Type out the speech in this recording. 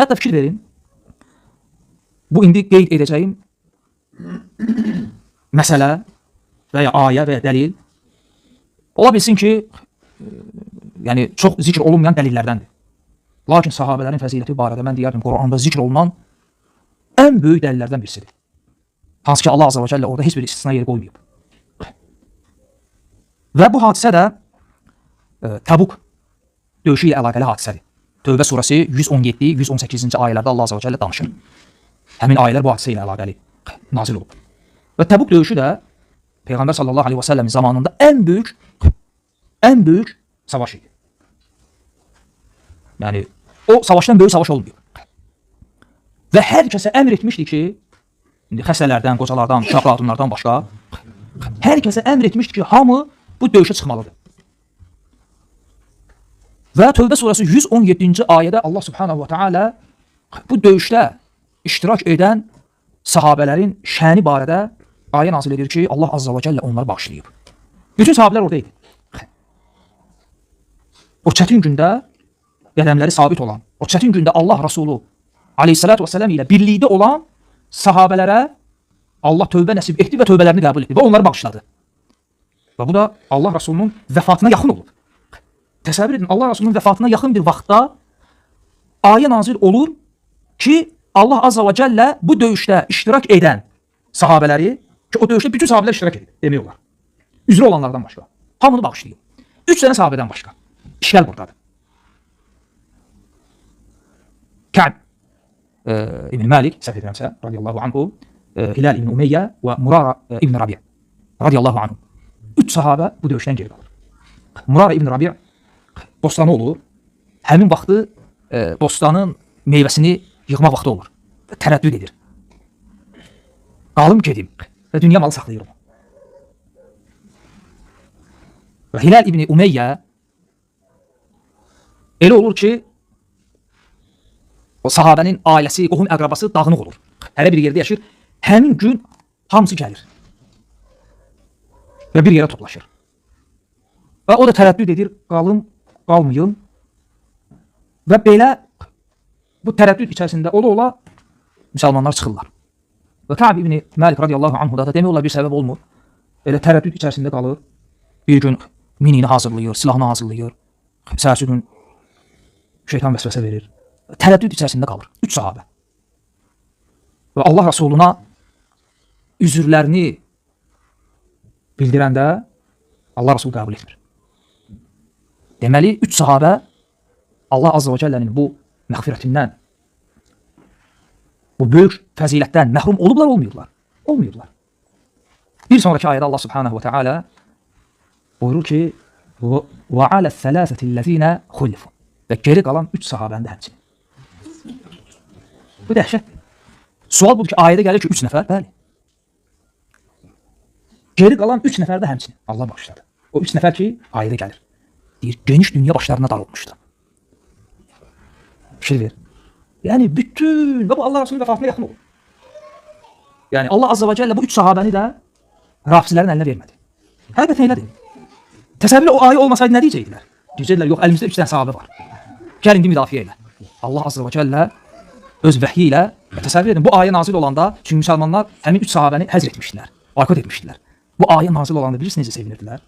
Hətta fikir verin, bu indi qeyd edəcəyim məsələ və ya ayə və ya dəlil ola bilsin ki, yəni çox zikr olunmayan dəlillərdəndir. Lakin sahabələrin fəziləti barədə mən deyərdim, Quranda zikr olunan ən böyük dəlillərdən birisidir. Hansı ki, Allah Azze və Cəllə orada heç bir istisna yeri qoymayıb. Və bu hadisə də Təbuk döyüşü ilə əlaqəli hadisədir. Tövbə surəsi 117-118-ci ayələrdə Allah Azze və Cəllə danışır. Həmin ayələr bu hadisə ilə əlaqəli nazil olub. Və Təbuk döyüşü də Peyğəmbər sallallahu aleyhi və səlləmin zamanında ən böyük savaş idi. Yəni, o savaşdan böyük savaş olmuyor. Və hər kəsə əmr etmişdi ki, indi xəstələrdən, qocalardan, uşaq qadınlardan başqa, hər kəsə əmr etmişdi ki, hamı bu döyüşə çıxmalıdır. Və Tövbə surəsi 117-ci ayədə Allah subhanahu wa ta'ala bu döyüşdə iştirak edən sahabələrin şəni barədə ayə nazil edir ki, Allah azza və cəllə onları bağışlayıb. Bütün sahabələr orada idi. O çətin gündə qədəmləri sabit olan, o çətin gündə Allah Rasulü aleyhissalatu vesselam ilə birlikdə olan sahabələrə Allah tövbə nəsib etdi və tövbələrini qəbul etdi və onları bağışladı. Və bu da Allah Rasulunun vəfatına yaxın olub. Təsəvvür edin, Allah Rasulunun vəfatına yaxın bir vaxtda ayə nazil olur ki, Allah azza və cəllə bu döyüşdə iştirak edən sahabələri, ki o döyüşdə bütün sahabələr iştirak edir, demək olar. Üzrə olanlardan başqa. Hamını bağışlayır. 3 dənə sahabədən başqa. İşgal buradadır. Kə'b İbn Malik, səhv edirəmsə, radiyallahu anhu, Hilal İbn Umeyyə və Murara İbn Rabi' radiyallahu anhu. 3 sahabə bu döyüşdən geri qalır. Murara İbn Rabi' bostanı olur. Həmin vaxtı bostanın meyvəsini yığma vaxtı olur. Tərəddüd edir. Qalım gedim və dünya malı saxlayır onu. Və Hilal İbn Umeyyə elə olur ki, o sahabənin ailəsi, qohum əqrabası dağınıq olur. Hərə bir yerdə yaşır. Həmin gün hamısı gəlir. Və bir yerə toplaşır. Və o da tərəddüd edir, qalım, qalmayım. Və belə bu tərəddüd içərisində ola-ola müsəlmanlar çıxırlar. Və Kə'b İbn Malik radiyallahu anhu da demək olar bir səbəb olmur. Elə tərəddüd içərisində qalır. Bir gün minini hazırlayır, silahını hazırlayır. Səhərsi gün şeytan vəsvəsə verir. Tərəddüd içərisində qalır. 3 sahabə. Və Allah Rasuluna üzürlərini bildirəndə Allah Rasul qəbul etmir. Deməli, 3 sahabə Allah Azze və Cəllənin bu məğfirətindən, bu böyük fəzilətdən məhrum olublar, olmayıblar? Olmayıblar. Bir sonraki ayədə Allah Subhanahu və Teala buyurur ki, وَعَلَى الثَّلَاثَةِ الَّذ۪ينَ خُلِّفُوا və geri qalan 3 sahabəni də həmçinin. Bu dəhşətdir. Sual budur ki, ayədə gəlir ki, 3 nəfər, bəli. Geri qalan 3 nəfər də həmçinin. Allah bağışladı. O 3 nəfər ki, ayədə gəlir. Deyir, geniş dünya başlarına darılmışdı. Fikir ver. Yəni, bütün, və bu Allah Rasulunun vəfatına yaxın olur. Yəni, Allah Azze və Cəllə bu 3 sahabəni də rafizlərin əlinə vermədi. Həqiqətən elədir. Təsəvvür o ayə olmasaydı nə deyəcəkdilər? Deyəcəkdilər, yox, əlimizdə 3 dənə sahabə var. Gəl indi müdafiə elə. Allah Azze və Cəllə öz vəhyi ilə, təsəvvür edin, bu ayə nazil olanda, çünki müsəlmanlar həmin 3 sahabəni həzr etmişdilər, boykot etmişdilər. Bu ayə nazil olanda bilirsiniz necə sevinirdiler?